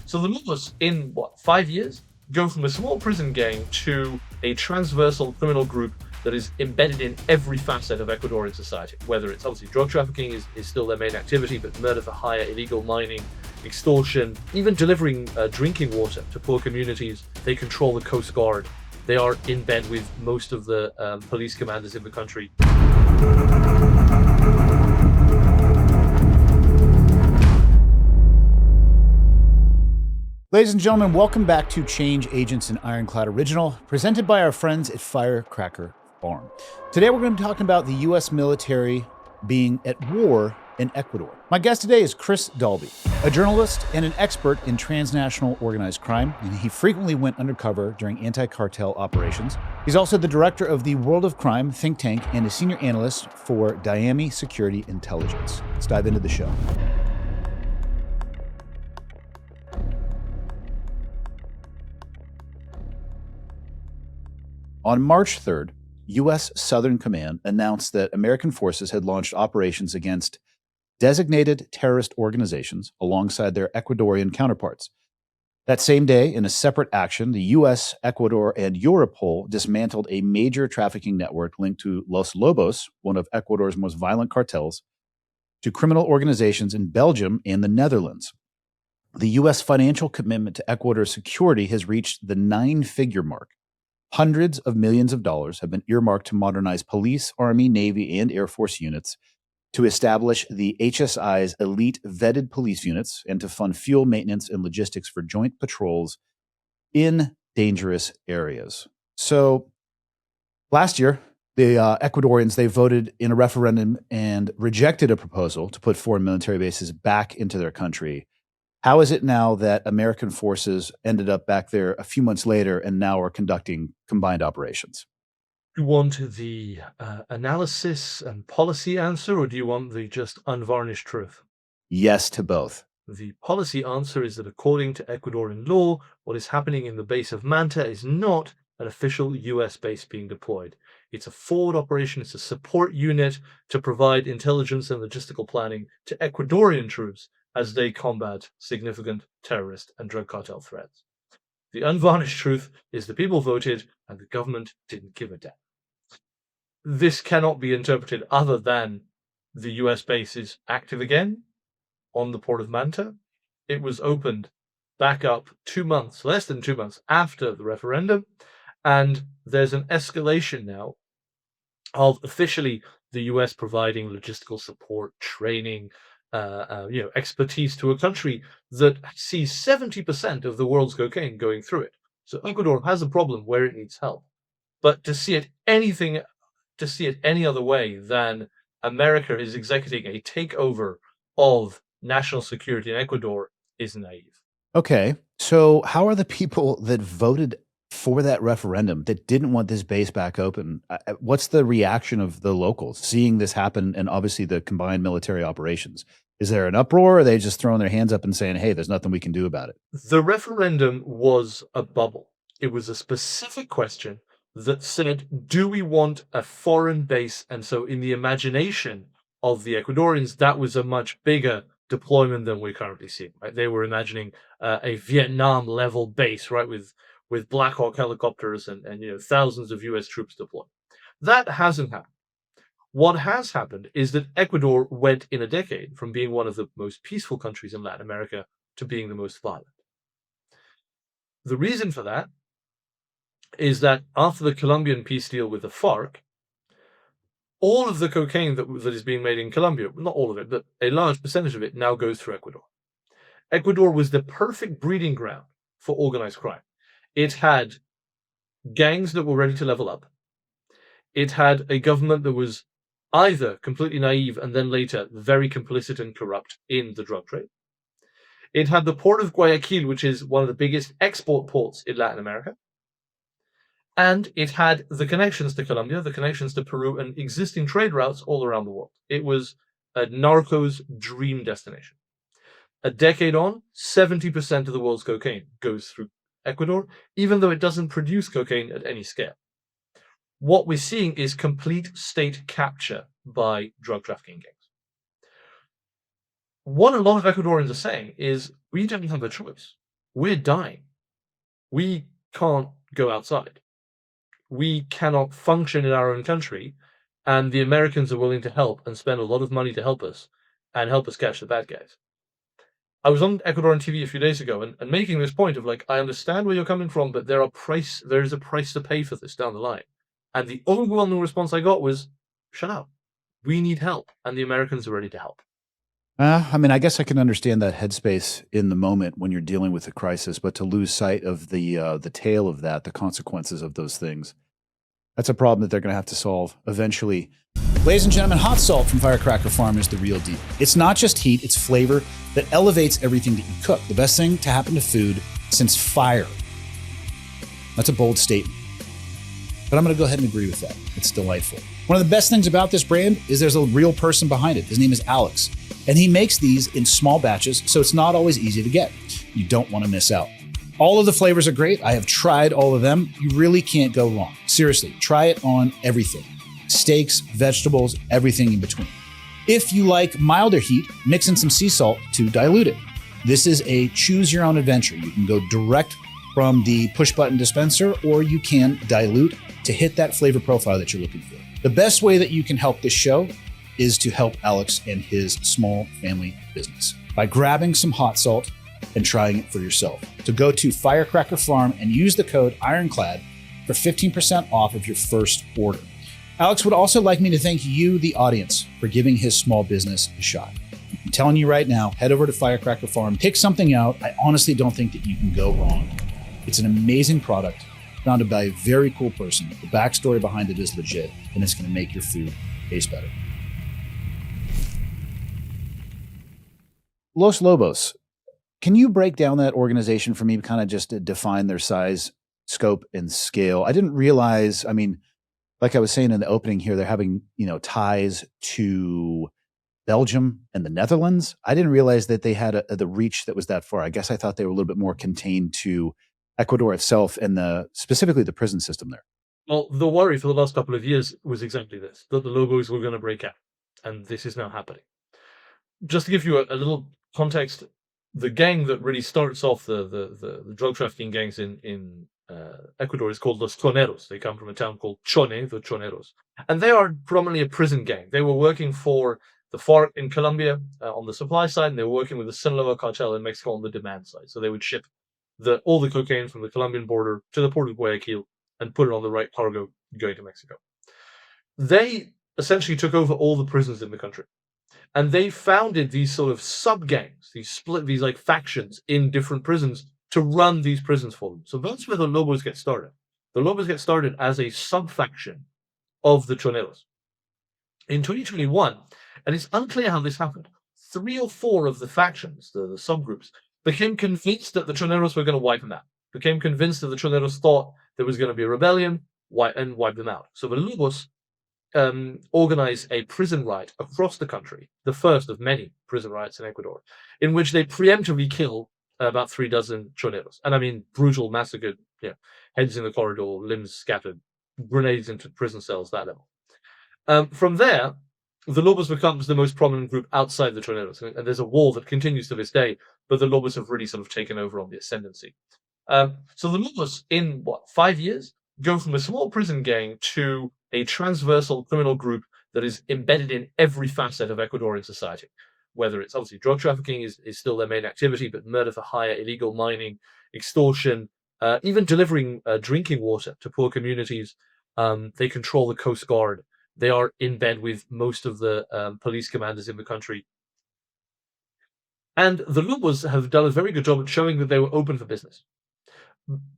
So the Lobos, in what, 5 years, go from a small prison gang to a transversal criminal group that is embedded in every facet of Ecuadorian society. Whether it's obviously drug trafficking is still their main activity, but murder for hire, illegal mining, extortion, even delivering drinking water to poor communities. They control the Coast Guard. They are in bed with most of the police commanders in the country. Ladies and gentlemen, welcome back to Change Agents, an Ironclad original, presented by our friends at Firecracker Farm. Today we're going to be talking about the U.S. military being at war in Ecuador. My guest today is Chris Dalby, a journalist and an expert in transnational organized crime, and he frequently went undercover during anti-cartel operations. He's also the director of the World of Crime think tank and a senior analyst for Dyami Security Intelligence. Let's dive into the show. On March 3rd, U.S. Southern Command announced that American forces had launched operations against designated terrorist organizations alongside their Ecuadorian counterparts. That same day, in a separate action, the U.S., Ecuador, and Europol dismantled a major trafficking network linked to Los Lobos, one of Ecuador's most violent cartels, to criminal organizations in Belgium and the Netherlands. The U.S. financial commitment to Ecuador's security has reached the 9-figure mark. Hundreds of millions of dollars have been earmarked to modernize police, Army, Navy, and Air Force units, to establish the HSI's elite vetted police units, and to fund fuel maintenance and logistics for joint patrols in dangerous areas. So last year, the Ecuadorians, they voted in a referendum and rejected a proposal to put foreign military bases back into their country. How is it now that American forces ended up back there a few months later and now are conducting combined operations? Do you want the analysis and policy answer, or do you want the just unvarnished truth? Yes to both. The policy answer is that according to Ecuadorian law, what is happening in the base of Manta is not an official US base being deployed. It's a forward operation, it's a support unit to provide intelligence and logistical planning to Ecuadorian troops as they combat significant terrorist and drug cartel threats. The unvarnished truth is the people voted and the government didn't give a damn. This cannot be interpreted other than the US base is active again on the port of Manta. It was opened back up 2 months, less than 2 months after the referendum, and there's an escalation now of officially the US providing logistical support, training, expertise to a country that sees 70% of the world's cocaine going through it. So Ecuador has a problem where it needs help. But to see it any other way than America is executing a takeover of national security in Ecuador is naive. Okay, so how are the people that voted for that referendum that didn't want this base back open? What's the reaction of the locals seeing this happen and obviously the combined military operations? Is there an uproar, or are they just throwing their hands up and saying, hey, there's nothing we can do about it? The referendum was a bubble. It was a specific question that said, do we want a foreign base? And so in the imagination of the Ecuadorians, that was a much bigger deployment than we're currently seeing. Right? They were imagining a Vietnam-level base, right, with Black Hawk helicopters and thousands of US troops deployed. That hasn't happened. What has happened is that Ecuador went in a decade from being one of the most peaceful countries in Latin America to being the most violent. The reason for that is that after the Colombian peace deal with the FARC, all of the cocaine that is being made in Colombia, not all of it, but a large percentage of it now goes through Ecuador. Ecuador was the perfect breeding ground for organized crime. It had gangs that were ready to level up. It had a government that was either completely naive and then later very complicit and corrupt in the drug trade. It had the port of Guayaquil, which is one of the biggest export ports in Latin America. And it had the connections to Colombia, the connections to Peru, and existing trade routes all around the world. It was a narco's dream destination. A decade on, 70% of the world's cocaine goes through Ecuador, even though it doesn't produce cocaine at any scale. What we're seeing is complete state capture by drug trafficking gangs. What a lot of Ecuadorians are saying is, we don't have a choice. we're dying. We can't go outside. We cannot function in our own country, and the Americans are willing to help and spend a lot of money to help us and help us catch the bad guys. I was on Ecuadorian TV a few days ago and making this point of like, I understand where you're coming from, but there is a price to pay for this down the line. And the overwhelming response I got was, shut up. We need help, and the Americans are ready to help. I mean, I guess I can understand that headspace in the moment when you're dealing with a crisis, but to lose sight of the tail of that, the consequences of those things, that's a problem that they're going to have to solve eventually. Ladies and gentlemen, hot salt from Firecracker Farm is the real deal. It's not just heat, it's flavor that elevates everything that you cook. The best thing to happen to food since fire. That's a bold statement, but I'm going to go ahead and agree with that. It's delightful. One of the best things about this brand is there's a real person behind it. His name is Alex, and he makes these in small batches, so it's not always easy to get. You don't want to miss out. All of the flavors are great. I have tried all of them. You really can't go wrong. Seriously, try it on everything. Steaks, vegetables, everything in between. If you like milder heat, mix in some sea salt to dilute it. This is a choose your own adventure. You can go direct from the push button dispenser, or you can dilute to hit that flavor profile that you're looking for. The best way that you can help this show is to help Alex and his small family business by grabbing some hot salt and trying it for yourself. So go to Firecracker Farm and use the code Ironclad for 15% off of your first order. Alex would also like me to thank you, the audience, for giving his small business a shot. I'm telling you right now, head over to Firecracker Farm, pick something out. I honestly don't think that you can go wrong. It's an amazing product founded by a very cool person. The backstory behind it is legit, and it's going to make your food taste better. Los Lobos. Can you break down that organization for me, kind of just to define their size, scope, and scale? I didn't realize, I mean, like I was saying in the opening here, they're having, ties to Belgium and the Netherlands. I didn't realize that they had the reach that was that far. I guess I thought they were a little bit more contained to Ecuador itself and specifically the prison system there. Well, the worry for the last couple of years was exactly this, that the Lobos were going to break out, and this is now happening. Just to give you a little context, the gang that really starts off the drug trafficking gangs in Ecuador is called Los Choneros. They come from a town called Chone, the Choneros. And they are predominantly a prison gang. They were working for the FARC in Colombia on the supply side, and they were working with the Sinaloa cartel in Mexico on the demand side. So they would ship all the cocaine from the Colombian border to the port of Guayaquil and put it on the right cargo going to Mexico. They essentially took over all the prisons in the country. And they founded these sort of sub-gangs, these like factions in different prisons to run these prisons for them. So that's where the Lobos get started. The Lobos get started as a sub-faction of the Choneros. In 2021, and it's unclear how this happened, 3 or 4 of the factions, the subgroups, became convinced that the Choneros were going to wipe them out. Became convinced that the Choneros thought there was going to be a rebellion and wipe them out. So the Lobos organize a prison riot across the country, the first of many prison riots in Ecuador, in which they preemptively kill about 3 dozen choneros. And I mean, brutal, massacred, heads in the corridor, limbs scattered, grenades into prison cells, that level. From there, the Lobos becomes the most prominent group outside the choneros. And there's a war that continues to this day, but the Lobos have really sort of taken over on the ascendancy. So the Lobos, in 5 years, go from a small prison gang to a transversal criminal group that is embedded in every facet of Ecuadorian society. Whether it's obviously drug trafficking is still their main activity, but murder for hire, illegal mining, extortion, even delivering drinking water to poor communities. They control the Coast Guard. They are in bed with most of the police commanders in the country. And the Lobos have done a very good job at showing that they were open for business.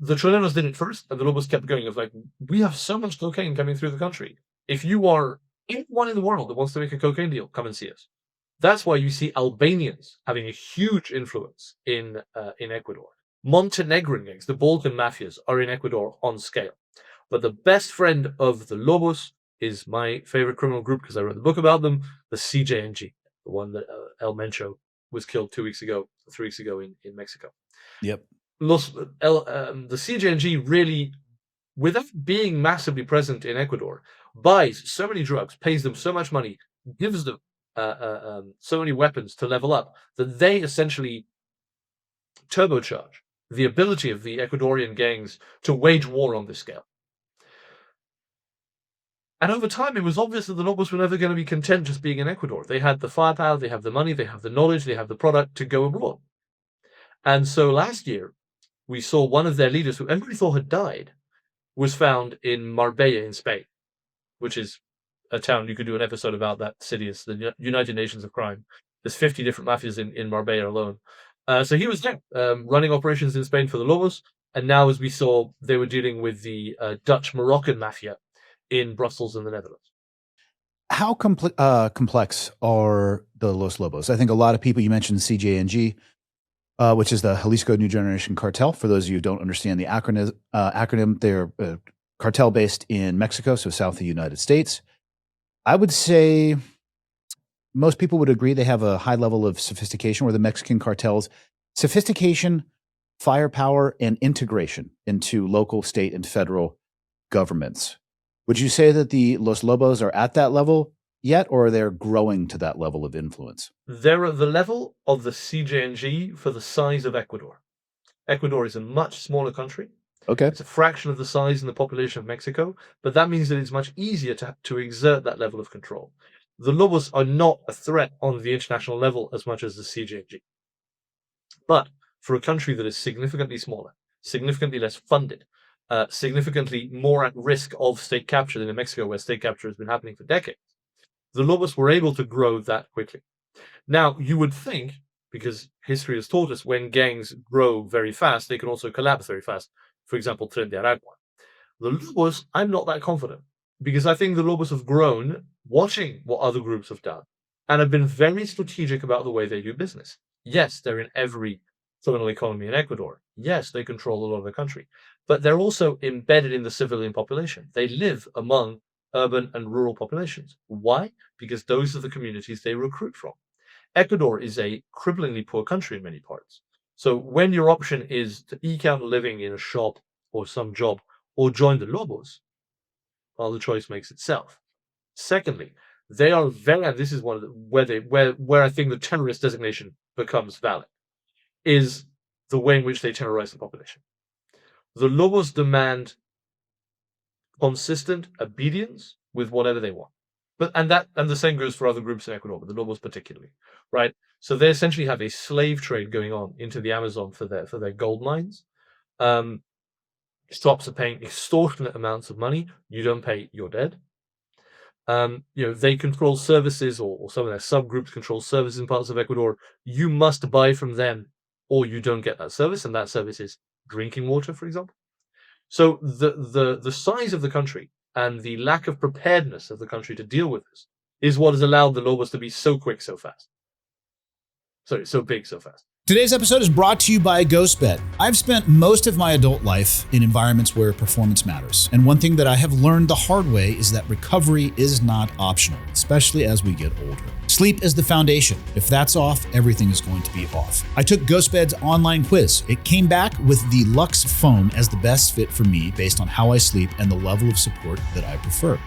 The Choneros did it first, and the Lobos kept going. Of like, we have so much cocaine coming through the country. If you are anyone in the world that wants to make a cocaine deal, come and see us. That's why you see Albanians having a huge influence in Ecuador. Montenegrin gangs, the Balkan mafias, are in Ecuador on scale. But the best friend of the Lobos is my favorite criminal group, because I wrote the book about them, the CJNG, the one that El Mencho was killed 3 weeks ago in Mexico. Yep. The CJNG really, without being massively present in Ecuador, buys so many drugs, pays them so much money, gives them so many weapons to level up, that they essentially turbocharge the ability of the Ecuadorian gangs to wage war on this scale. And over time, it was obvious that the Lobos were never going to be content just being in Ecuador. They had the firepower, they have the money, they have the knowledge, they have the product to go abroad. And so last year, we saw one of their leaders, who everybody thought had died, was found in Marbella in Spain, which is a town you could do an episode about. That city. It's the United Nations of crime. There's 50 different mafias in Marbella alone. So he was there, running operations in Spain for the Lobos. And now, as we saw, they were dealing with the Dutch-Moroccan mafia in Brussels and the Netherlands. How complex are the Los Lobos? I think a lot of people, you mentioned CJNG, which is the Jalisco New Generation Cartel. For those of you who don't understand the acronym, they're cartel based in Mexico, so south of the United States. I would say most people would agree they have a high level of sophistication, where the Mexican cartels, sophistication, firepower, and integration into local, state, and federal governments. Would you say that the Los Lobos are at that level yet, or they're growing to that level of influence? They're at the level of the CJNG for the size of Ecuador. Ecuador is a much smaller country. Okay. It's a fraction of the size and the population of Mexico, but that means that it's much easier to exert that level of control. The Lobos are not a threat on the international level as much as the CJNG. But for a country that is significantly smaller, significantly less funded, significantly more at risk of state capture than in Mexico, where state capture has been happening for decades, the Lobos were able to grow that quickly. Now, you would think, because history has taught us, when gangs grow very fast, they can also collapse very fast. For example, Tren de Aragua. The Lobos, I'm not that confident, because I think the Lobos have grown watching what other groups have done and have been very strategic about the way they do business. Yes, they're in every criminal economy in Ecuador. Yes, they control a lot of the country, but they're also embedded in the civilian population. They live among urban and rural populations. Why? Because those are the communities they recruit from. Ecuador is a cripplingly poor country in many parts. So when your option is to eke out a living in a shop or some job, or join the Lobos, well, the choice makes itself. Secondly, they are very, and this is one of the, where I think the terrorist designation becomes valid, is the way in which they terrorize the population. The Lobos demand consistent obedience with whatever they want. And the same goes for other groups in Ecuador, but the Lobos particularly, right? So they essentially have a slave trade going on into the Amazon for their gold mines. Shops are paying extortionate amounts of money. You don't pay, you're dead. They control services, or some of their subgroups control services in parts of Ecuador. You must buy from them, or you don't get that service, and that service is drinking water, for example. So the size of the country and the lack of preparedness of the country to deal with this is what has allowed the Lobos to be so quick, so fast. Sorry, so big, so fast. Today's episode is brought to you by GhostBed. I've spent most of my adult life in environments where performance matters. And one thing that I have learned the hard way is that recovery is not optional, especially as we get older. Sleep is the foundation. If that's off, everything is going to be off. I took GhostBed's online quiz. It came back with the Luxe foam as the best fit for me based on how I sleep and the level of support that I prefer.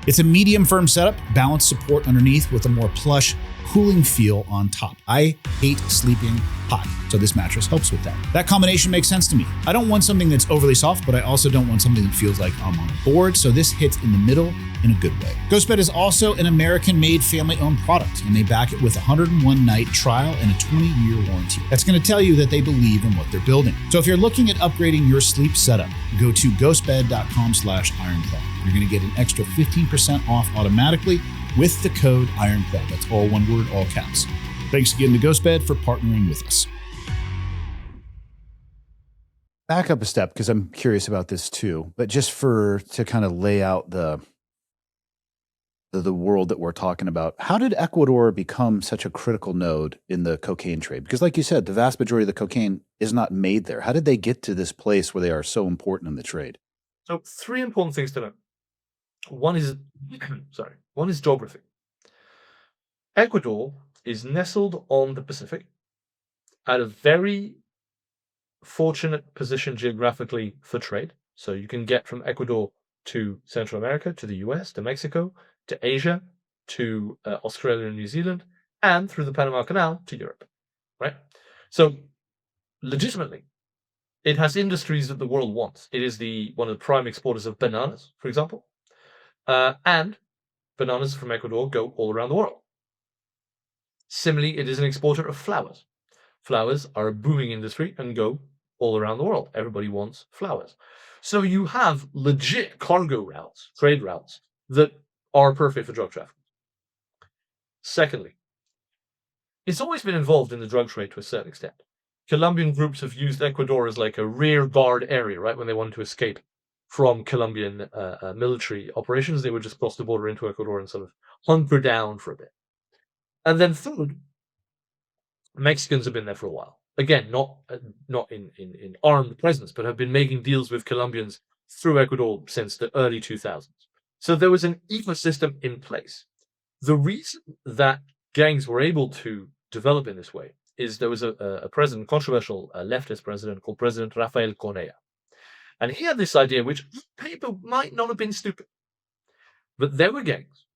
It's a medium firm setup, balanced support underneath with a more plush, cooling feel on top. I hate sleeping hot, so this mattress helps with that. That combination makes sense to me. I don't want something that's overly soft, but I also don't want something that feels like I'm on board, so this hits in the middle in a good way. GhostBed is also an American-made, family-owned product, and they back it with a 101-night trial and a 20-year warranty. That's going to tell you that they believe in what they're building. So if you're looking at upgrading your sleep setup, go to ghostbed.com/ironclad. You're going to get an extra 15% off automatically with the code IRONCLAD. That's all one word, all caps. Thanks again to GhostBed for partnering with us. Back up a step, because I'm curious about this too, but just to kind of lay out the world that we're talking about. How did Ecuador become such a critical node in the cocaine trade? Because like you said, the vast majority of the cocaine is not made there. How did they get to this place where they are so important in the trade? So 3 important things to know. One is geography. Ecuador is nestled on the Pacific at a very fortunate position geographically for trade. So you can get from Ecuador to Central America, to the US, to Mexico, to Asia, to Australia and New Zealand, and through the Panama Canal to Europe, right? So legitimately, It has industries that the world wants. It is one of the prime exporters of bananas, for example, and bananas from Ecuador go all around the world. Similarly, it is an exporter of flowers. Flowers are a booming industry and go all around the world. Everybody wants flowers. So you have legit cargo routes, trade routes, that are perfect for drug trafficking. Secondly, it's always been involved in the drug trade to a certain extent. Colombian groups have used Ecuador as like a rear guard area, right? When they wanted to escape from Colombian military operations, they would just cross the border into Ecuador and sort of hunker down for a bit. And then third, Mexicans have been there for a while. Again, not in armed presence, but have been making deals with Colombians through Ecuador since the early 2000s. So there was an ecosystem in place. The reason that gangs were able to develop in this way is there was a president, controversial leftist president called President Rafael Correa. And he had this idea, which on paper might not have been stupid. But there were gangs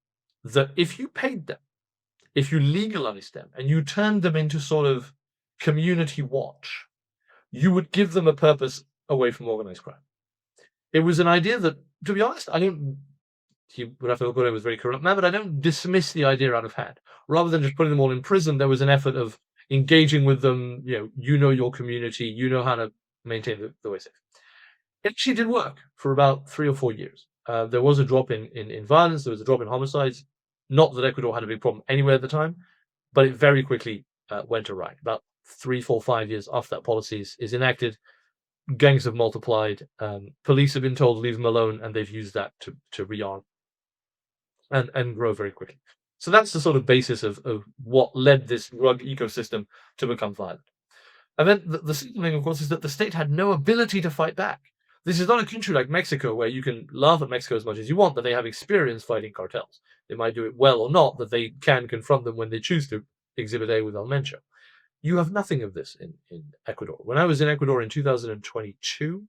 that if you paid them, if you legalized them, and you turned them into sort of community watch, you would give them a purpose away from organized crime. It was an idea that, to be honest, Rafael Correa was a very corrupt man, but I don't dismiss the idea out of hand. Rather than just putting them all in prison, there was an effort of engaging with them. You know your community, you know how to maintain the way safe. It actually did work for about 3 or 4 years. There was a drop in violence, there was a drop in homicides. Not that Ecuador had a big problem anywhere at the time, but it very quickly went awry. About 3, 4, 5 years after that policy is enacted, gangs have multiplied. Police have been told to leave them alone, and they've used that to rearm and grow very quickly. So that's the sort of basis of what led this drug ecosystem to become violent. And then the second thing, of course, is that the state had no ability to fight back. This is not a country like Mexico where you can laugh at Mexico as much as you want, but they have experience fighting cartels. They might do it well or not, but they can confront them when they choose to, Exhibit A with El Mencho. You have nothing of this in Ecuador. When I was in Ecuador in 2022,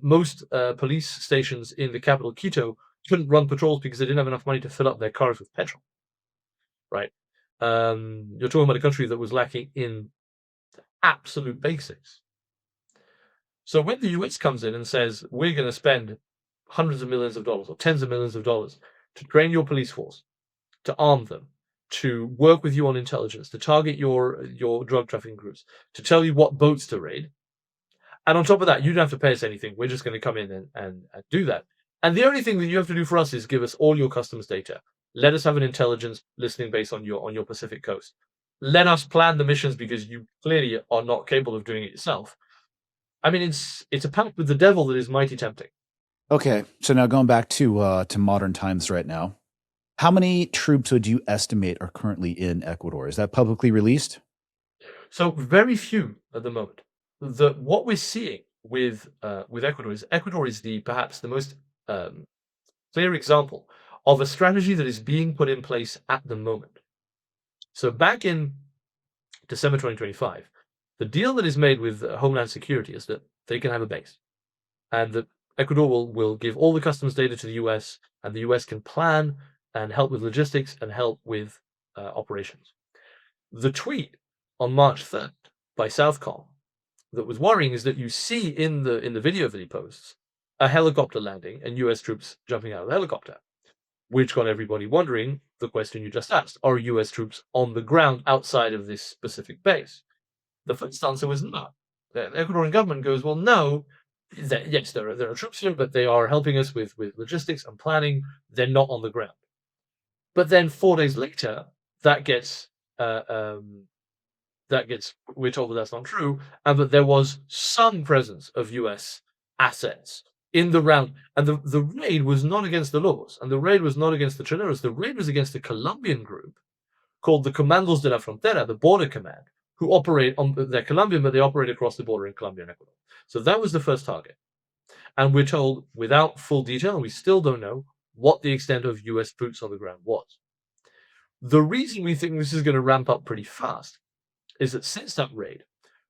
most police stations in the capital, Quito, couldn't run patrols because they didn't have enough money to fill up their cars with petrol. Right? You're talking about a country that was lacking in absolute basics. So when the US comes in and says, we're going to spend hundreds of millions of dollars or tens of millions of dollars to train your police force, to arm them, to work with you on intelligence, to target your drug trafficking groups, to tell you what boats to raid, and on top of that, you don't have to pay us anything. We're just going to come in and do that. And the only thing that you have to do for us is give us all your customs data. Let us have an intelligence listening base on your Pacific coast. Let us plan the missions because you clearly are not capable of doing it yourself. I mean, it's a pact with the devil that is mighty tempting. Okay, so now going back to modern times right now, how many troops would you estimate are currently in Ecuador? Is that publicly released? So very few at the moment. What we're seeing with Ecuador is perhaps the most clear example of a strategy that is being put in place at the moment. So back in December 2025, the deal that is made with Homeland Security is that they can have a base, and that Ecuador will give all the customs data to the US, and the US can plan and help with logistics and help with operations. The tweet on March 3rd by Southcom that was worrying is that you see in the video that he posts a helicopter landing and US troops jumping out of the helicopter, which got everybody wondering the question you just asked: are US troops on the ground outside of this specific base? The first answer was no. The Ecuadorian government goes, well, no. Yes, there are troops here, but they are helping us with logistics and planning. They're not on the ground. But then 4 days later, we're told that that's not true, and that there was some presence of US assets in the round. And the raid was not against the Lobos, and the raid was not against the Trineros. The raid was against a Colombian group called the Comandos de la Frontera, the Border Command, who operate they're Colombian, but they operate across the border in Colombia and Ecuador. So that was the first target. And we're told, without full detail, and we still don't know, what the extent of US boots on the ground was. The reason we think this is going to ramp up pretty fast is that since that raid,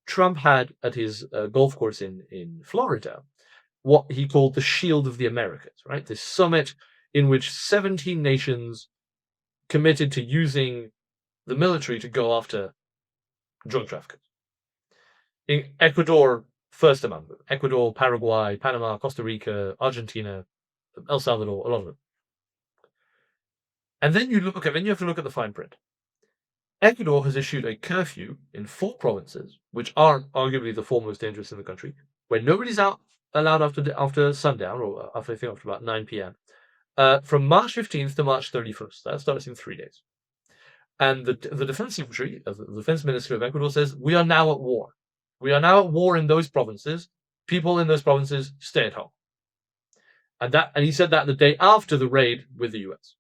Trump had at his golf course in Florida what he called the Shield of the Americas, right? This summit in which 17 nations committed to using the military to go after drug traffickers. In Ecuador first among them: Ecuador, Paraguay, Panama, Costa Rica, Argentina, El Salvador, a lot of them. And then you look, okay, then you have to look at the fine print. Ecuador has issued a curfew in 4 provinces, which are arguably the 4 most dangerous in the country, where nobody's allowed after sundown, or after about 9 p.m. From March 15th to March 31st. That starts in 3 days. And the defense secretary, the defense minister of Ecuador, says we are now at war. We are now at war in those provinces. People in those provinces stay at home. And he said that the day after the raid with the US.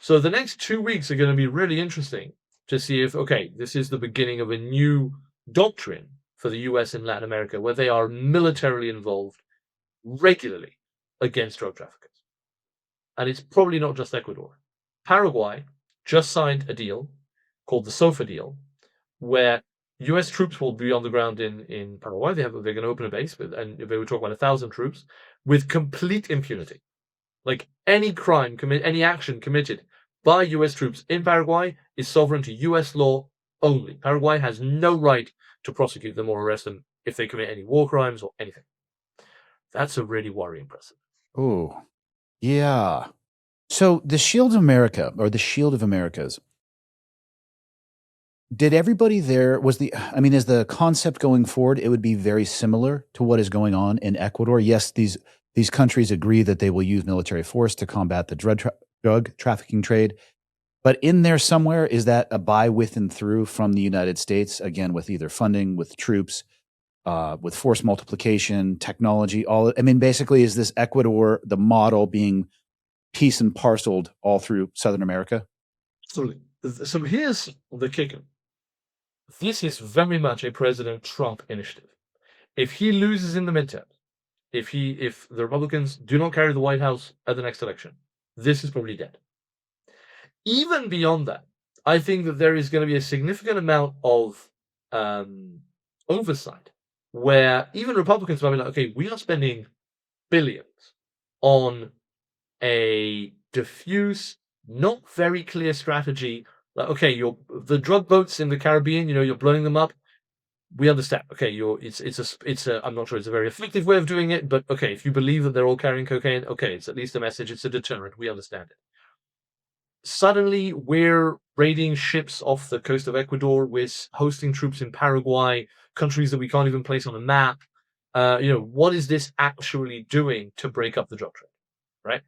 So the next 2 weeks are going to be really interesting to see if, okay, this is the beginning of a new doctrine for the US in Latin America, where they are militarily involved regularly against drug traffickers. And it's probably not just Ecuador. Paraguay just signed a deal called the SOFA deal, where US troops will be on the ground in Paraguay. They're going to open a base, and they were talking about 1,000 troops with complete impunity. Like any action committed by US troops in Paraguay is sovereign to US law only. Paraguay has no right to prosecute them or arrest them if they commit any war crimes or anything. That's a really worrying precedent. Oh, yeah. So the Shield of America, or the Shield of Americas, did everybody there, is the concept going forward, it would be very similar to what is going on in Ecuador? Yes, these countries agree that they will use military force to combat the drug trafficking trade. But in there somewhere, is that a buy with and through from the United States, again, with either funding, with troops, with force multiplication, technology, basically, is this Ecuador, the model, being piece and parceled all through Southern America? Absolutely. So here's the kicker. This is very much a President Trump initiative. If he loses in the midterms, if the Republicans do not carry the White House at the next election, this is probably dead. Even beyond that, I think that there is going to be a significant amount of oversight where even Republicans might be like, okay, we are spending billions on a diffuse, not very clear strategy. Like, okay, the drug boats in the Caribbean, you're blowing them up. We understand. Okay, I'm not sure it's a very effective way of doing it, but okay, if you believe that they're all carrying cocaine, okay, it's at least a message. It's a deterrent. We understand it. Suddenly, we're raiding ships off the coast of Ecuador. We're hosting troops in Paraguay, countries that we can't even place on a map. What is this actually doing to break up the drug trade, right?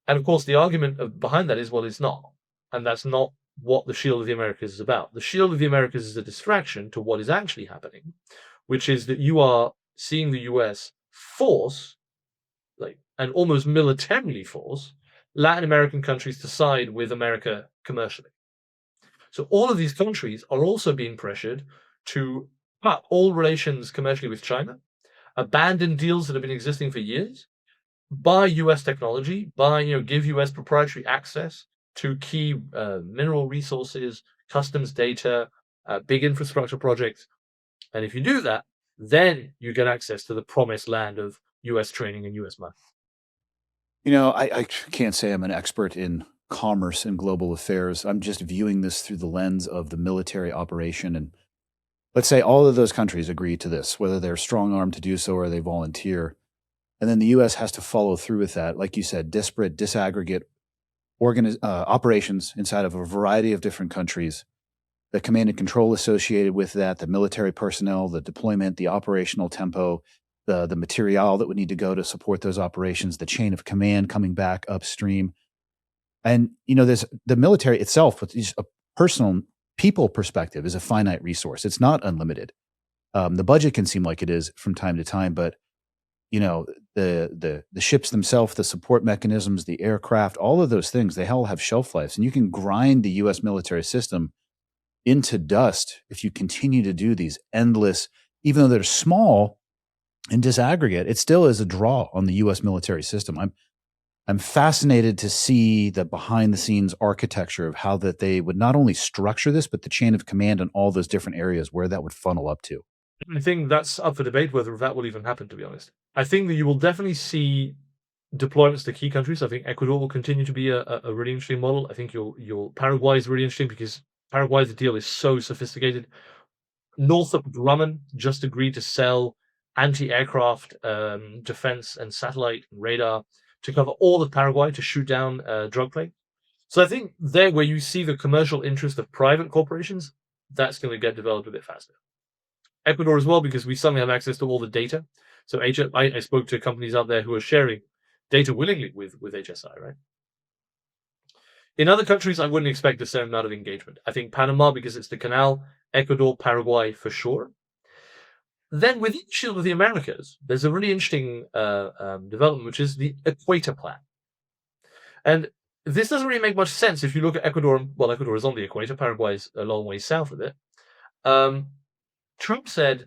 And of course, the argument behind that is, well, it's not. And that's not what the Shield of the Americas is about. The Shield of the Americas is a distraction to what is actually happening, which is that you are seeing the US force, and almost militarily force, Latin American countries to side with America commercially. So all of these countries are also being pressured to cut all relations commercially with China, abandon deals that have been existing for years, buy US technology, give US proprietary access to key mineral resources, customs data, big infrastructure projects. And if you do that, then you get access to the promised land of US training and US money. I can't say I'm an expert in commerce and global affairs. I'm just viewing this through the lens of the military operation. And let's say all of those countries agree to this, whether they're strong-armed to do so or they volunteer. And then the U.S. has to follow through with that. Like you said, disparate, disaggregate operations inside of a variety of different countries. The command and control associated with that, the military personnel, the deployment, the operational tempo, the material that would need to go to support those operations, the chain of command coming back upstream. And, there's the military itself, with a personal people perspective, is a finite resource. It's not unlimited. The budget can seem like it is from time to time, but the ships themselves, the support mechanisms, the aircraft, all of those things, they all have shelf lives. And you can grind the U.S. military system into dust if you continue to do these endless, even though they're small and disaggregate, it still is a draw on the U.S. military system. I'm fascinated to see the behind the scenes architecture of how that they would not only structure this, but the chain of command in all those different areas where that would funnel up to. I think that's up for debate whether that will even happen, to be honest. I think that you will definitely see deployments to key countries. I think Ecuador will continue to be a really interesting model. I think your Paraguay is really interesting because Paraguay's deal is so sophisticated. Northrop Grumman just agreed to sell anti-aircraft defense and satellite radar to cover all of Paraguay to shoot down drug plague. So I think there, where you see the commercial interest of private corporations, that's going to get developed a bit faster. Ecuador as well, because we suddenly have access to all the data. So I spoke to companies out there who are sharing data willingly with HSI, right? In other countries, I wouldn't expect the same amount of engagement. I think Panama, because it's the canal, Ecuador, Paraguay for sure. Then within the Shield of the Americas, there's a really interesting development, which is the Equator Plan. And this doesn't really make much sense if you look at Ecuador. Well, Ecuador is on the equator. Paraguay is a long way south of it. Trump said,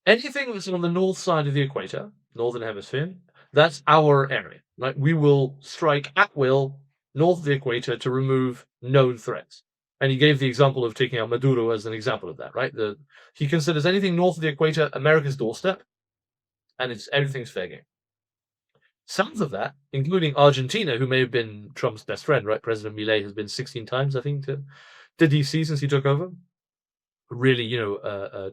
anything that's on the north side of the equator, northern hemisphere, that's our area. Right? We will strike at will north of the equator to remove known threats. And he gave the example of taking out Maduro as an example of that, right? He considers anything north of the equator America's doorstep, and everything's fair game. South of that, including Argentina, who may have been Trump's best friend, right? President Milei has been 16 times, I think, to DC since he took over. Really,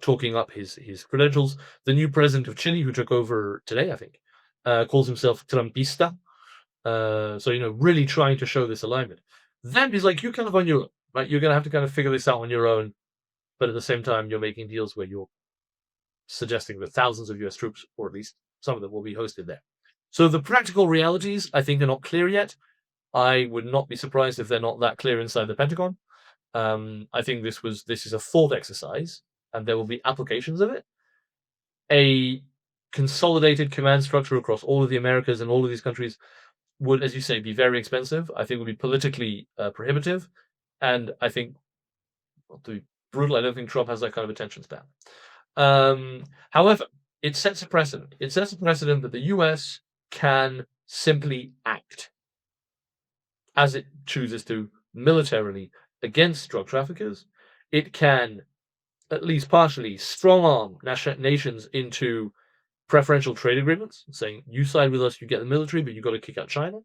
talking up his credentials. The new president of Chile, who took over today, I think, calls himself Trumpista. So, really trying to show this alignment. Then he's like, you're kind of on your own, right? You're going to have to kind of figure this out on your own. But at the same time, you're making deals where you're suggesting that thousands of US troops, or at least some of them, will be hosted there. So the practical realities, I think, are not clear yet. I would not be surprised if they're not that clear inside the Pentagon. I think this is a thought exercise, and there will be applications of it. A consolidated command structure across all of the Americas and all of these countries would, as you say, be very expensive. I think would be politically prohibitive, and I think, to be brutal, I don't think Trump has that kind of attention span. However, it sets a precedent. It sets a precedent that the US can simply act as it chooses to militarily against drug traffickers. It can, at least partially, strong-arm nations into preferential trade agreements, saying, you side with us, you get the military, but you've got to kick out China.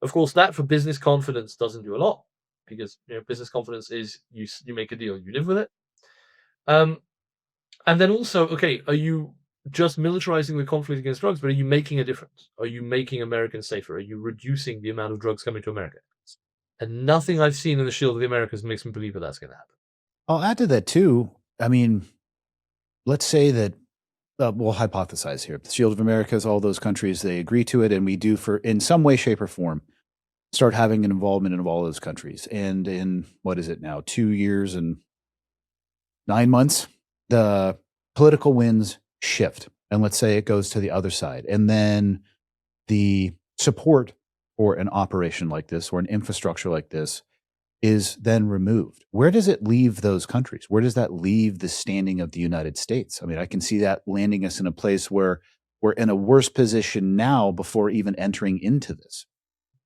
Of course, that for business confidence doesn't do a lot, because business confidence is you make a deal, you live with it. And then also, okay, are you just militarizing the conflict against drugs, but are you making a difference? Are you making Americans safer? Are you reducing the amount of drugs coming to America? And nothing I've seen in the Shield of the Americas makes me believe that that's going to happen. I'll add to that too. I mean, let's say that we'll hypothesize here. The Shield of Americas, all those countries, they agree to it, and we do, in some way, shape, or form, start having an involvement in all those countries. And in, what is it now, 2 years and 9 months, the political winds shift. And let's say it goes to the other side. And then the support for an operation like this or an infrastructure like this is then removed. Where does it leave those countries? Where does that leave the standing of the United States? I mean, I can see that landing us in a place where we're in a worse position now before even entering into this.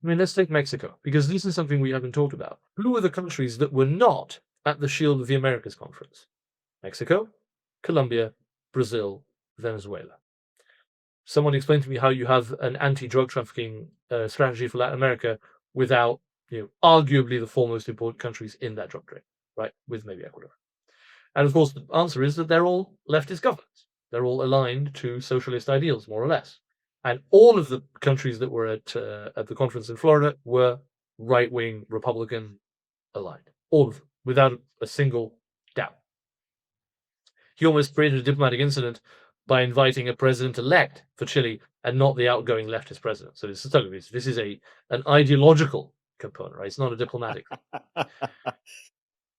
I mean, let's take Mexico, because this is something we haven't talked about. Who are the countries that were not at the Shield of the Americas conference? Mexico, Colombia, Brazil, Venezuela. Someone explained to me how you have an anti-drug trafficking strategy for Latin America without, arguably the four most important countries in that drug trade, right? With maybe Ecuador. And of course, the answer is that they're all leftist governments. They're all aligned to socialist ideals, more or less. And all of the countries that were at the conference in Florida were right-wing Republican aligned. All of them, without a single doubt. He almost created a diplomatic incident by inviting a president-elect for Chile and not the outgoing leftist president. So this is an ideological component, right? It's not a diplomatic.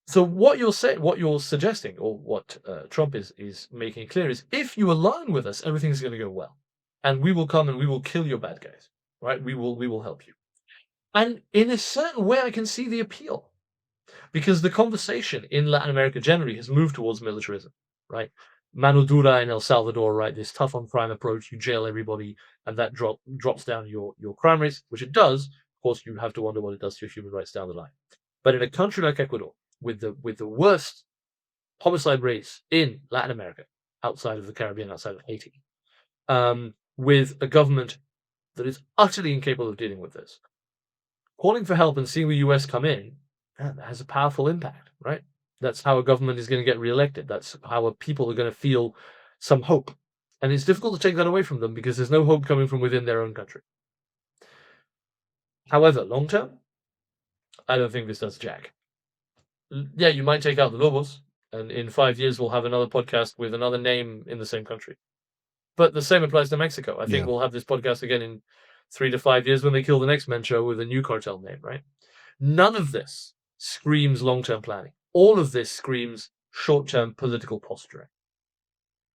So what you're suggesting, or what Trump is making clear, is if you align with us, everything's going to go well, and we will come and we will kill your bad guys, right? We will help you. And in a certain way, I can see the appeal, because the conversation in Latin America generally has moved towards militarism, right? Mano dura in El Salvador, right? This tough on crime approach, you jail everybody, and that drops down your crime rates, which it does. Of course, you have to wonder what it does to your human rights down the line. But in a country like Ecuador, with the worst homicide rates in Latin America, outside of the Caribbean, outside of Haiti, with a government that is utterly incapable of dealing with this, calling for help and seeing the US come in, that has a powerful impact, right? That's how a government is going to get reelected. That's how people are going to feel some hope. And it's difficult to take that away from them because there's no hope coming from within their own country. However, long term, I don't think this does jack. Yeah, you might take out the Lobos, and in 5 years we'll have another podcast with another name in the same country. But the same applies to Mexico. I think we'll have this podcast again in 3 to 5 years when they kill the next Mencho with a new cartel name, right? None of this screams long-term planning. All of this screams short-term political posturing.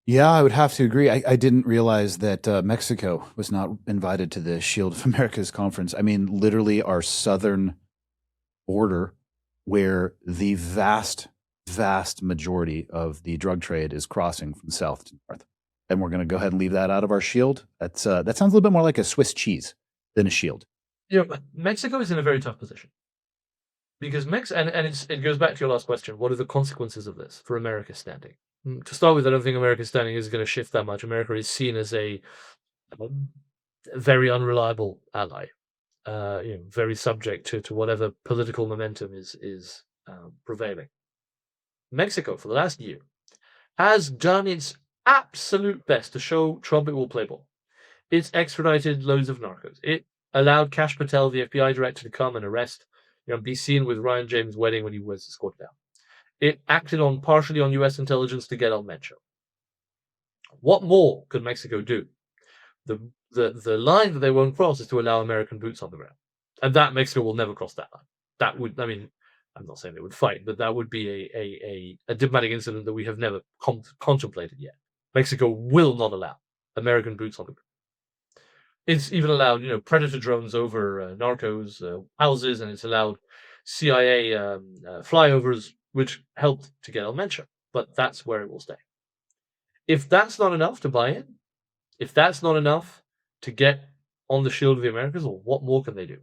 Yeah, I would have to agree. I didn't realize that Mexico was not invited to the Shield of America's conference. I mean, literally our southern border, where the vast majority of the drug trade is crossing from south to north. And we're going to go ahead and leave that out of our shield. That sounds a little bit more like a Swiss cheese than a shield. Yeah, Mexico is in a very tough position. Because it goes back to your last question. What are the consequences of this for America's standing? To start with, I don't think America's standing is going to shift that much. America is seen as a very unreliable ally, very subject to whatever political momentum is prevailing. Mexico, for the last year, has done its absolute best to show Trump it will play ball. It's extradited loads of narcos. It allowed Kash Patel, the FBI director, to come and arrest, be seen with Ryan James' wedding when he was escorted out. It acted partially on U.S. intelligence to get El Mencho. What more could Mexico do? The line that they won't cross is to allow American boots on the ground. And that Mexico will never cross that line. That would, I'm not saying they would fight, but that would be a diplomatic incident that we have never contemplated yet. Mexico will not allow American boots on the ground. It's even allowed, predator drones over narcos houses, and it's allowed CIA flyovers, which helped to get El Mencho. But that's where it will stay. If that's not enough to buy in, if that's not enough to get on the Shield of the Americas, well, what more can they do,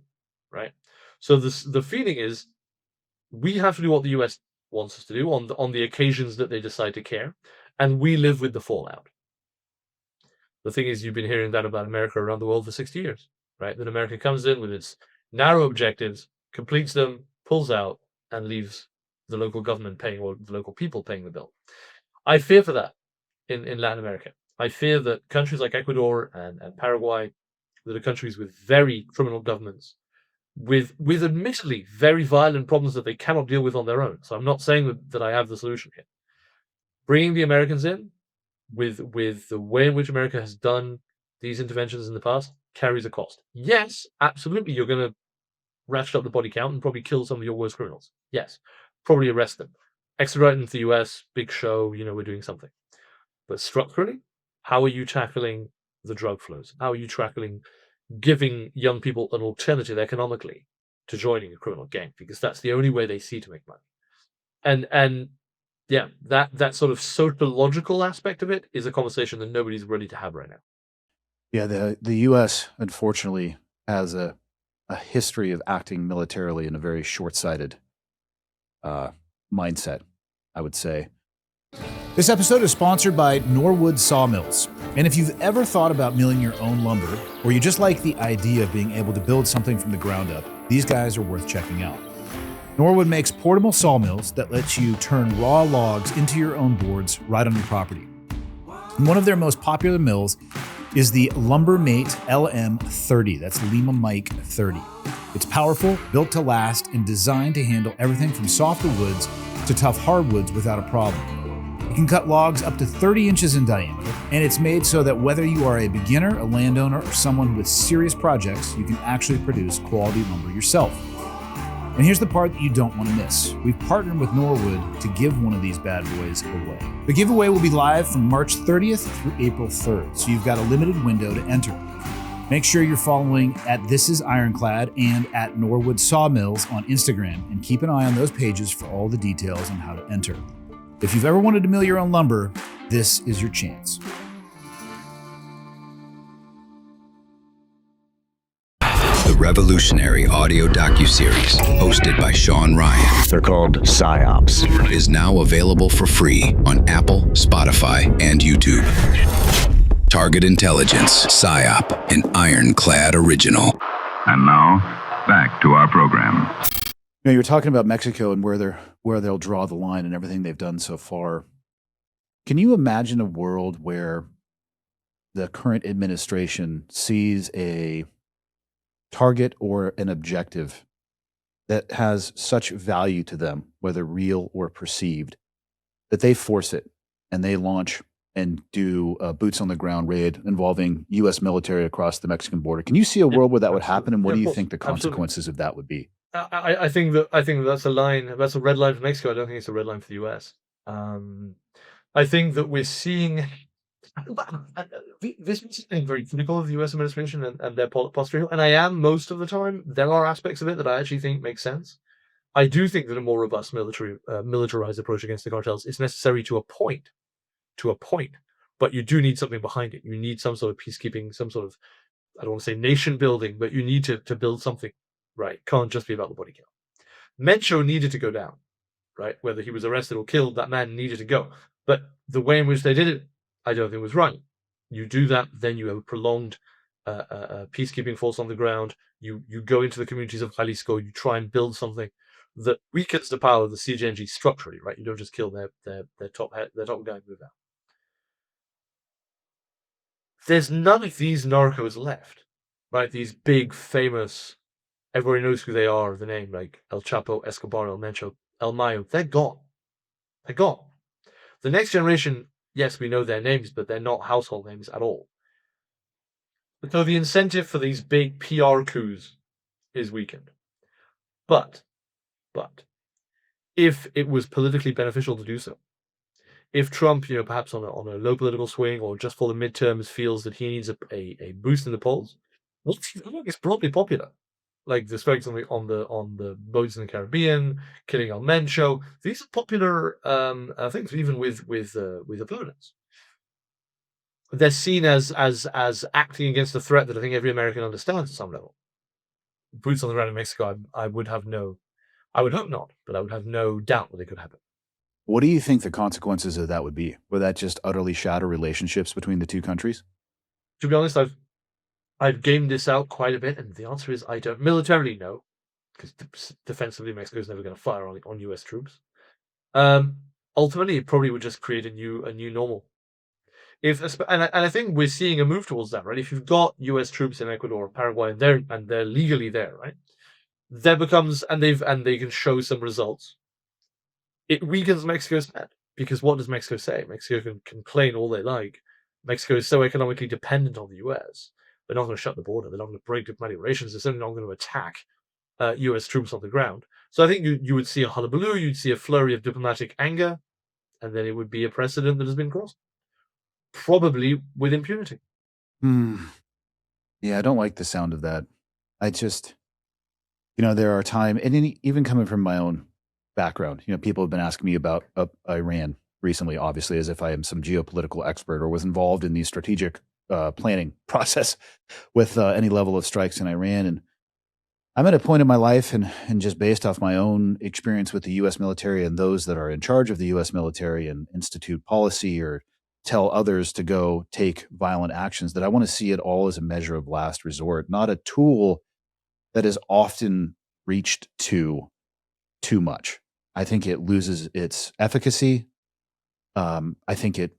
right? So the feeling is we have to do what the US wants us to do on the occasions that they decide to care, and we live with the fallout. The thing is, you've been hearing that about America around the world for 60 years, right? That America comes in with its narrow objectives, completes them, pulls out, and leaves the local government paying, or the local people paying the bill. I fear for that in Latin America. I fear that countries like Ecuador and Paraguay, that are countries with very criminal governments, with admittedly very violent problems that they cannot deal with on their own. So I'm not saying that I have the solution here. Bringing the Americans in, with the way in which America has done these interventions in the past, carries a cost. Yes, absolutely, you're going to ratchet up the body count and probably kill some of your worst criminals. Yes, probably arrest them. Extradite them to the US, big show, we're doing something. But structurally, how are you tackling the drug flows? How are you tackling giving young people an alternative economically to joining a criminal gang? Because that's the only way they see to make money. And yeah, that sort of sociological aspect of it is a conversation that nobody's ready to have right now. Yeah, the U.S. unfortunately has a history of acting militarily in a very short-sighted mindset, I would say. This episode is sponsored by Norwood Sawmills. And if you've ever thought about milling your own lumber, or you just like the idea of being able to build something from the ground up, these guys are worth checking out. Norwood makes portable sawmills that lets you turn raw logs into your own boards right on your property. And one of their most popular mills is the LumberMate LM30. That's Lima Mike 30. It's powerful, built to last, and designed to handle everything from softer woods to tough hardwoods without a problem. It can cut logs up to 30 inches in diameter, and it's made so that whether you are a beginner, a landowner, or someone with serious projects, you can actually produce quality lumber yourself. And here's the part that you don't want to miss. We've partnered with Norwood to give one of these bad boys away. The giveaway will be live from March 30th through April 3rd, so you've got a limited window to enter. Make sure you're following at This Is Ironclad and at Norwood Sawmills on Instagram, and keep an eye on those pages for all the details on how to enter. If you've ever wanted to mill your own lumber, this is your chance. The revolutionary audio docuseries, hosted by Sean Ryan. They're called PsyOps. Is now available for free on Apple, Spotify, and YouTube. Target Intelligence, PsyOp, an Ironclad original. And now, back to our program. You were talking about Mexico and where where they'll draw the line and everything they've done so far. Can you imagine a world where the current administration sees a target or an objective that has such value to them, whether real or perceived, that they force it and they launch and do a boots on the ground raid involving U.S. military across the Mexican border? Can you see a world where that would happen, and what do you think the consequences of that would be? I think that's a line. That's a red line for Mexico. I don't think it's a red line for the US. I think that we're seeing this is very critical of the US administration and their posture, and I am most of the time. There are aspects of it that I actually think make sense. I do think that a more robust militarized approach against the cartels is necessary to a point, but you do need something behind it. You need some sort of peacekeeping, some sort of, I don't want to say nation building, but you need to build something, right? Can't just be about the body count. Mencho needed to go down, right? Whether he was arrested or killed, that man needed to go. But the way in which they did it, I don't think was right. You do that, then you have a prolonged peacekeeping force on the ground. You go into the communities of Jalisco, you try and build something that weakens the power of the CJNG structurally, right? You don't just kill their top guy and move out. There's none of these narcos left, right? These big, famous, everybody knows who they are, the name, like El Chapo, Escobar, El Mencho, El Mayo. They're gone. They're gone. The next generation, yes, we know their names, but they're not household names at all. So the incentive for these big PR coups is weakened. But, if it was politically beneficial to do so, if Trump, perhaps on a low political swing or just for the midterms feels that he needs a boost in the polls, it's probably popular. Like the strikes on the boats in the Caribbean, killing El Mencho, these are popular things, even with opponents. They're seen as acting against a threat that I think every American understands at some level. Boots on the ground in Mexico, I would hope not, but I would have no doubt that it could happen. What do you think the consequences of that would be? Would that just utterly shatter relationships between the two countries? To be honest, I've gamed this out quite a bit, and the answer is I don't. Militarily, no, because defensively, Mexico is never going to fire on U.S. troops. Ultimately, it probably would just create a new normal. I think we're seeing a move towards that, right? If you've got U.S. troops in Ecuador, Paraguay, and they're legally there, right? There becomes and they can show some results. It weakens Mexico's head, because what does Mexico say? Mexico can complain all they like. Mexico is so economically dependent on the U.S. They're not going to shut the border. They're not going to break diplomatic relations. They're certainly not going to attack U.S. troops on the ground. So I think you would see a hullabaloo. You'd see a flurry of diplomatic anger, and then it would be a precedent that has been crossed, probably with impunity. Yeah, I don't like the sound of that. I just, there are times, and even coming from my own background, people have been asking me about Iran recently, obviously, as if I am some geopolitical expert or was involved in the strategic planning process with any level of strikes in Iran. And I'm at a point in my life, and just based off my own experience with the U.S. military and those that are in charge of the U.S. military and institute policy or tell others to go take violent actions, that I want to see it all as a measure of last resort, not a tool that is often reached too much. I think it loses its efficacy. I think it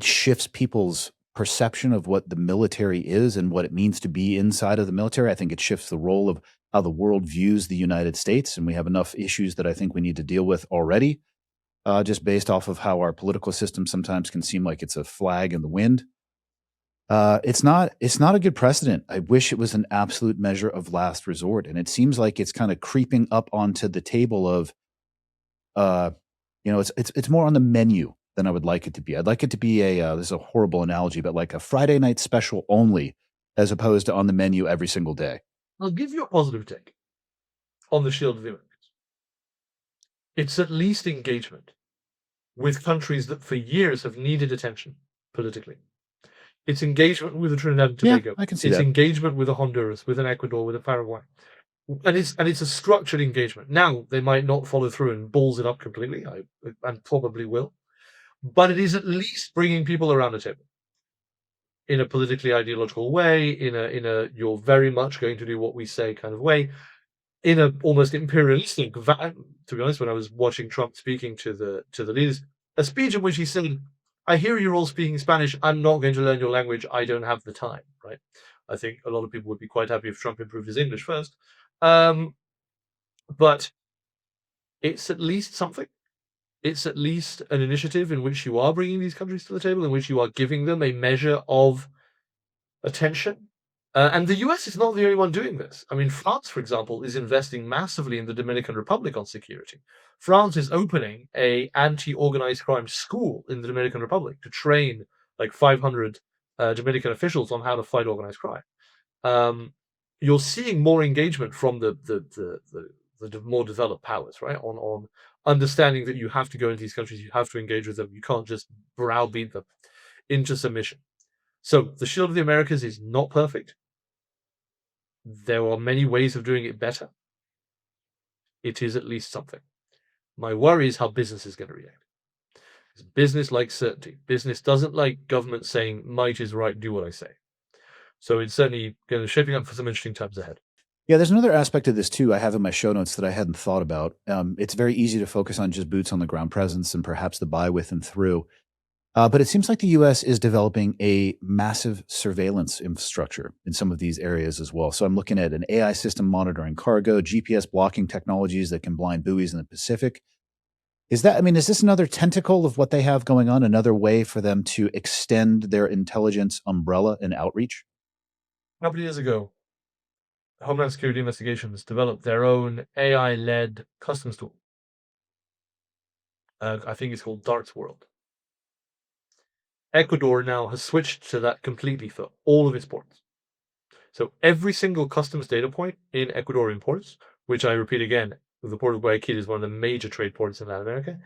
shifts people's perception of what the military is and what it means to be inside of the military. I think it shifts the role of how the world views the United States, and we have enough issues that I think we need to deal with already, just based off of how our political system sometimes can seem like it's a flag in the wind. It's not a good precedent. I wish it was an absolute measure of last resort, and it seems like it's kind of creeping up onto the table of, it's more on the menu than I would like it to be. I'd like it to be this is a horrible analogy, but like a Friday night special only, as opposed to on the menu every single day. I'll give you a positive take on the Shield of the Americans. It's at least engagement with countries that for years have needed attention politically. It's engagement with the Trinidad and Tobago. I can see it's that. Engagement with a Honduras, with an Ecuador, with a Paraguay. And it's a structured engagement. Now, they might not follow through and balls it up completely, and probably will. But it is at least bringing people around the table in a politically ideological way, in a you're very much going to do what we say kind of way. in a almost imperialistic to be honest, when I was watching Trump speaking to the leaders, a speech in which he said, I hear you're all speaking Spanish. I'm not going to learn your language. I don't have the time, right? I think a lot of people would be quite happy if Trump improved his English first. But it's at least something. It's at least an initiative in which you are bringing these countries to the table, in which you are giving them a measure of attention. And the US is not the only one doing this. I mean, France, for example, is investing massively in the Dominican Republic on security. France is opening a anti-organized crime school in the Dominican Republic to train like 500 Dominican officials on how to fight organized crime. You're seeing more engagement from the more developed powers, right? On understanding that you have to go into these countries, you have to engage with them. You can't just browbeat them into submission. So the Shield of the Americas is not perfect. There are many ways of doing it better. It is at least something. My worry is how business is going to react. Because business likes certainty. Business doesn't like government saying, might is right, do what I say. So it's certainly going to shaping up for some interesting times ahead. Yeah, there's another aspect of this too I have in my show notes that I hadn't thought about. It's very easy to focus on just boots on the ground presence and perhaps the buy with and through. But it seems like the U.S. is developing a massive surveillance infrastructure in some of these areas as well. So I'm looking at an AI system monitoring cargo, GPS blocking technologies that can blind buoys in the Pacific. Is this another tentacle of what they have going on, another way for them to extend their intelligence umbrella and outreach? A couple of years ago, Homeland Security Investigations developed their own AI-led customs tool. I think it's called Darts World. Ecuador now has switched to that completely for all of its ports. So every single customs data point in Ecuadorian ports, which I repeat again, the port of Guayaquil is one of the major trade ports in Latin America,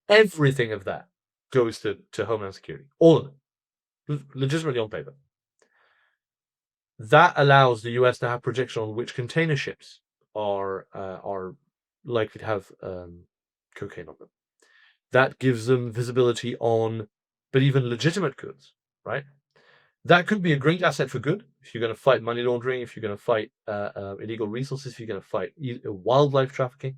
everything of that goes to Homeland Security. All of it. Legitimately on paper. That allows the US to have projection on which container ships are likely to have cocaine on them. That gives them visibility on, but even legitimate goods, right? That could be a great asset for good if you're going to fight money laundering, if you're going to fight illegal resources, if you're going to fight wildlife trafficking.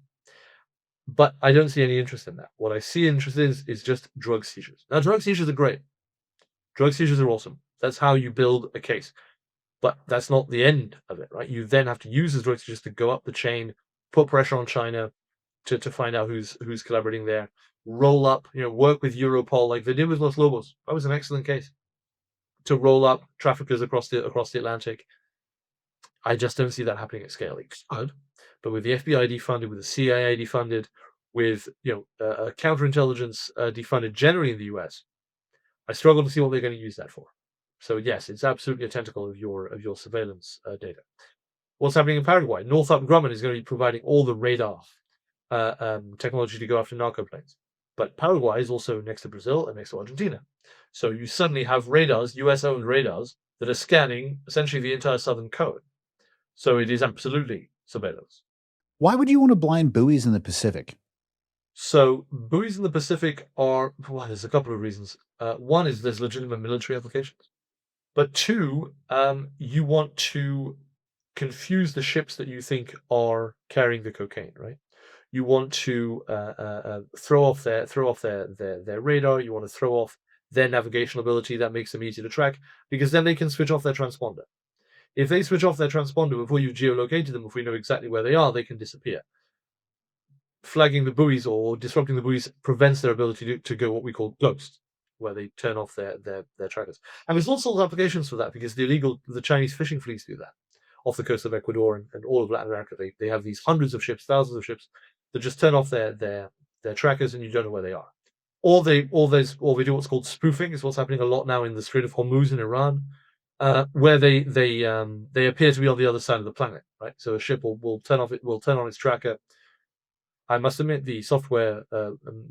But I don't see any interest in that. What I see interest in is just drug seizures. Now, drug seizures are great. Drug seizures are awesome. That's how you build a case. But that's not the end of it, right? You then have to use the drug seizures to go up the chain, put pressure on China to find out who's collaborating there, roll up, work with Europol like they did with Los Lobos. That was an excellent case. To roll up traffickers across the Atlantic. I just don't see that happening at scale. It could, but with the FBI defunded, with the CIA defunded, with counterintelligence defunded generally in the US, I struggle to see what they're going to use that for. So yes, it's absolutely a tentacle of your surveillance data. What's happening in Paraguay? Northrop Grumman is going to be providing all the radar technology to go after narco planes. But Paraguay is also next to Brazil and next to Argentina. So you suddenly have radars, US-owned radars, that are scanning essentially the entire southern coast. So it is absolutely surveillance. Why would you want to blind buoys in the Pacific? So buoys in the Pacific there's a couple of reasons. One is there's legitimate military applications. But two, you want to confuse the ships that you think are carrying the cocaine, right? You want to throw off their radar. You want to throw off their navigational ability. That makes them easy to track because then they can switch off their transponder. If they switch off their transponder before you've geolocated them, if we know exactly where they are, they can disappear. Flagging the buoys or disrupting the buoys prevents their ability to go what we call ghost, where they turn off their trackers. And there's all sorts of applications for that because the Chinese fishing fleets do that off the coast of Ecuador and all of Latin America. They have these hundreds of ships, thousands of ships that just turn off their trackers and you don't know where they are. Or they do what's called spoofing, is what's happening a lot now in the Strait of Hormuz in Iran, where they appear to be on the other side of the planet, right? So a ship will turn on its tracker. I must admit the software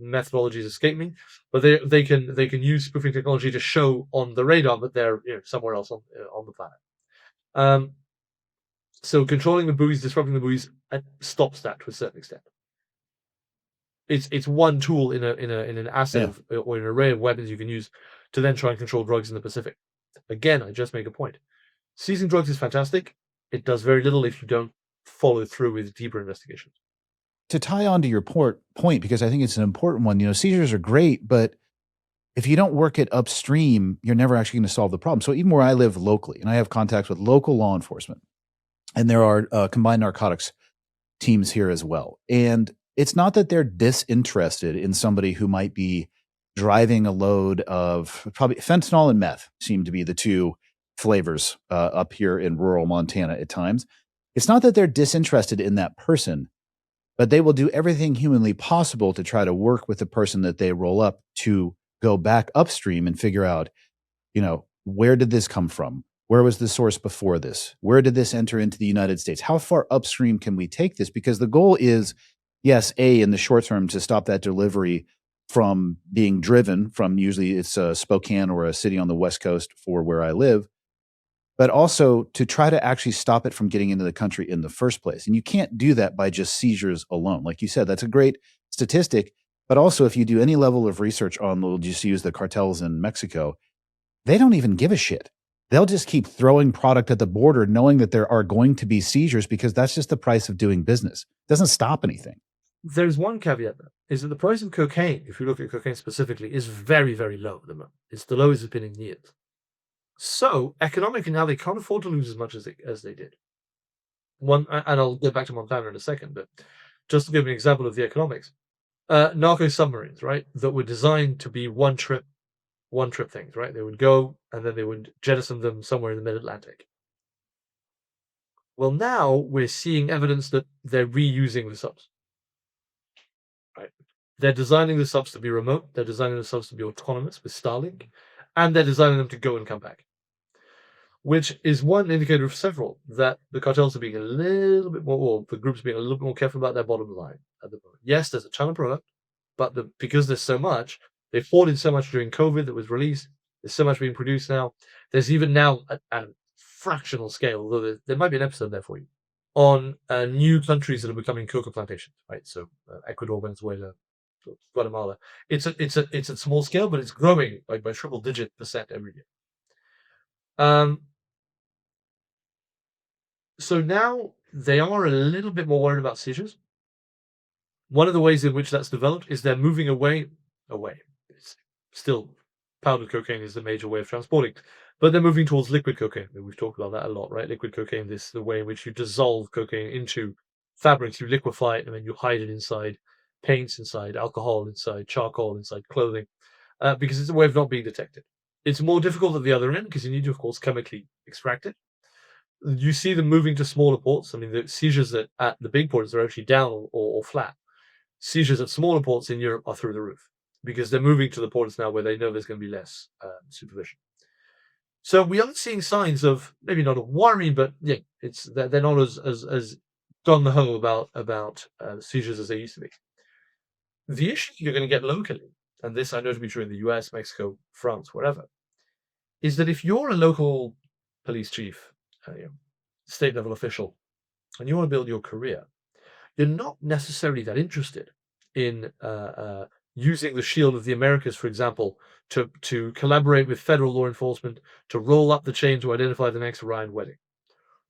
methodologies escape me, but they can use spoofing technology to show on the radar that they're somewhere else on the planet. So controlling the buoys, disrupting the buoys, stops that to a certain extent. It's one tool in an asset or an array of weapons you can use to then try and control drugs in the Pacific. Again, I just make a point. Seizing drugs is fantastic. It does very little if you don't follow through with deeper investigations. To tie on to your point, because I think it's an important one, seizures are great, but if you don't work it upstream, you're never actually going to solve the problem. So even where I live locally, and I have contacts with local law enforcement, and there are combined narcotics teams here as well. And it's not that they're disinterested in somebody who might be driving a load of probably fentanyl and meth seem to be the two flavors up here in rural Montana at times. It's not that they're disinterested in that person, but they will do everything humanly possible to try to work with the person that they roll up to go back upstream and figure out, where did this come from? Where was the source before this? Where did this enter into the United States? How far upstream can we take this? Because the goal is, yes, in the short term, to stop that delivery from being driven from, usually it's Spokane or a city on the West Coast for where I live, but also to try to actually stop it from getting into the country in the first place. And you can't do that by just seizures alone. Like you said, that's a great statistic. But also, if you do any level of research on, we'll just use the cartels in Mexico, they don't even give a shit. They'll just keep throwing product at the border knowing that there are going to be seizures because that's just the price of doing business. It doesn't stop anything. There's one caveat though, is that the price of cocaine, if you look at cocaine specifically, is very, very low at the moment. It's the lowest it's been in years. So economically now they can't afford to lose as much as they did. And I'll get back to Montana in a second, but just to give an example of the economics, Narco submarines, right, that were designed to be one trip things, right? They would go and then they would jettison them somewhere in the mid-Atlantic. Well, now we're seeing evidence that they're reusing the subs. Right? They're designing the subs to be remote, they're designing the subs to be autonomous with Starlink, and they're designing them to go and come back. Which is one indicator of several that the cartels are being a little bit more, or the groups being a little bit more careful about their bottom line at the moment. Yes, there's a ton of product, but because there's so much, they poured in so much during COVID that was released. There's so much being produced now. There's even now at a fractional scale, although there might be an episode there for you, on new countries that are becoming coca plantations, right? So Ecuador, Venezuela, Guatemala. It's a small scale, but it's growing by triple-digit % every year. So now they are a little bit more worried about seizures. One of the ways in which that's developed is they're moving away. It's still, powdered cocaine is the major way of transporting, but they're moving towards liquid cocaine. We've talked about that a lot, right? Liquid cocaine, this is the way in which you dissolve cocaine into fabrics, you liquefy it, and then you hide it inside paints, inside alcohol, inside charcoal, inside clothing, because it's a way of not being detected. It's more difficult at the other end because you need to, of course, chemically extract it. You see them moving to smaller ports. I mean, the seizures at the big ports are actually down or flat. Seizures at smaller ports in Europe are through the roof because they're moving to the ports now where they know there's going to be less supervision. So we are seeing signs of maybe not a worry, but yeah, they're not as gung-ho about seizures as they used to be. The issue you're going to get locally, and this I know to be true in the US, Mexico, France, wherever, is that if you're a local police chief, state level official, and you want to build your career, you're not necessarily that interested in using the shield of the Americas, for example, to collaborate with federal law enforcement, to roll up the chain to identify the next Orion wedding.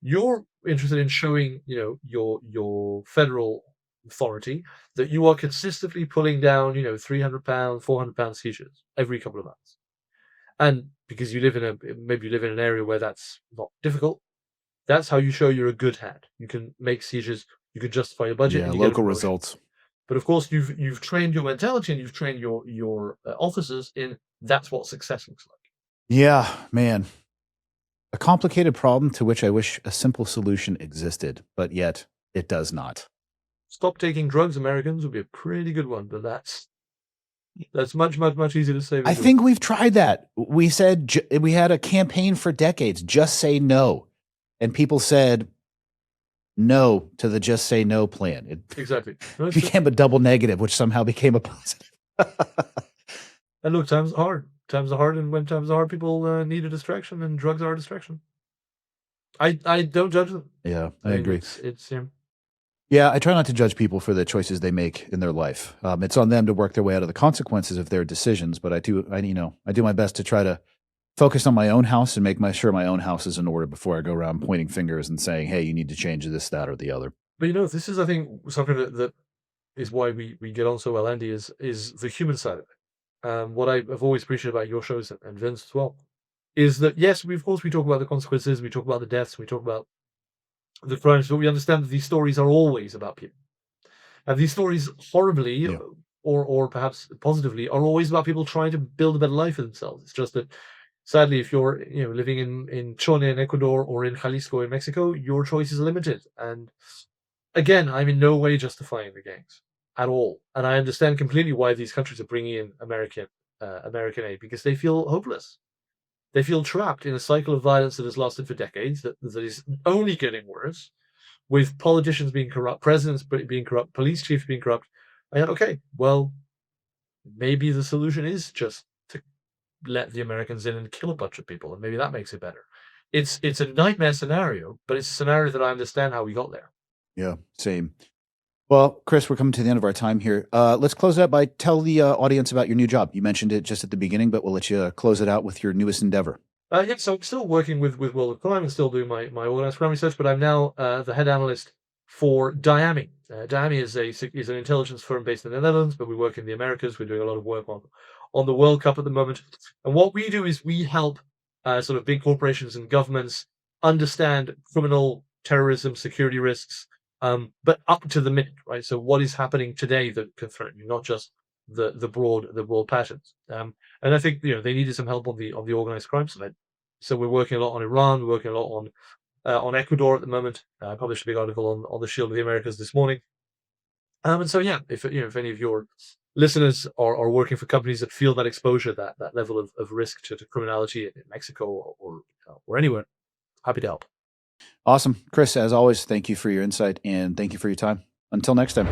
You're interested in showing, your federal authority that you are consistently pulling down, 300-pound, 400-pound seizures every couple of months. And because you live in an area where that's not difficult, that's how you show you're a good hand. You can make seizures, you can justify your budget. Yeah, and local results. But of course, you've trained your mentality and you've trained your officers in that's what success looks like. Yeah, man. A complicated problem to which I wish a simple solution existed, but yet it does not. Stop taking drugs, Americans, would be a pretty good one, but that's much, much, much easier to say. I think we've tried that. We said we had a campaign for decades, just say no. And people said no to the just say no plan. It exactly became a double negative, which somehow became a positive. And look, times are hard. Times are hard, and when times are hard, people need a distraction, and drugs are a distraction. I don't judge them. Yeah, I agree. It's Yeah, I try not to judge people for the choices they make in their life. It's on them to work their way out of the consequences of their decisions. But I do my best to try to focus on my own house and make sure my own house is in order before I go around pointing fingers and saying, hey, you need to change this, that, or the other. But this is, I think, something that is why we get on so well, Andy, is the human side of it. What I've always appreciated about your shows and Vince as well is that, yes, of course we talk about the consequences, we talk about the deaths, we talk about the crimes, but we understand that these stories are always about people. And these stories, horribly, or perhaps positively, are always about people trying to build a better life for themselves. It's just that, sadly, if you're living in Chone in Ecuador or in Jalisco in Mexico, your choice is limited. And again, I'm in no way justifying the gangs at all. And I understand completely why these countries are bringing in American aid, because they feel hopeless. They feel trapped in a cycle of violence that has lasted for decades, that is only getting worse, with politicians being corrupt, presidents being corrupt, police chiefs being corrupt. And okay, well, maybe the solution is just to let the Americans in and kill a bunch of people, and maybe that makes it better. It's a nightmare scenario, but it's a scenario that I understand how we got there. Yeah, same. Well, Chris, we're coming to the end of our time here. Let's close out by tell the audience about your new job. You mentioned it just at the beginning, but we'll let you close it out with your newest endeavor. So I'm still working with World of Crime and still doing my organized crime research, but I'm now the head analyst for Dyami. Dyami is an intelligence firm based in the Netherlands, but we work in the Americas. We're doing a lot of work on the World Cup at the moment. And what we do is we help sort of big corporations and governments understand criminal, terrorism, security risks, but up to the minute, right? So what is happening today that can threaten you, not just the broad patterns. And I think they needed some help on the organized crime side. So we're working a lot on Iran. We're working a lot on Ecuador at the moment. I published a big article on the Shield of the Americas this morning. And so if any of your listeners are working for companies that feel that exposure, that level of risk to criminality in Mexico or anywhere, happy to help. Awesome. Chris, as always, thank you for your insight and thank you for your time. Until next time.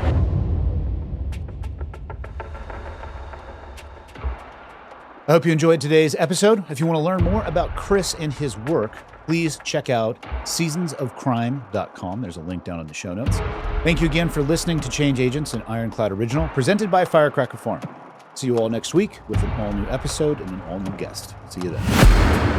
I hope you enjoyed today's episode. If you want to learn more about Chris and his work, please check out seasonsofcrime.com. There's a link down in the show notes. Thank you again for listening to Change Agents, an Ironclad original, presented by Firecracker Farm. See you all next week with an all-new episode and an all-new guest. See you then.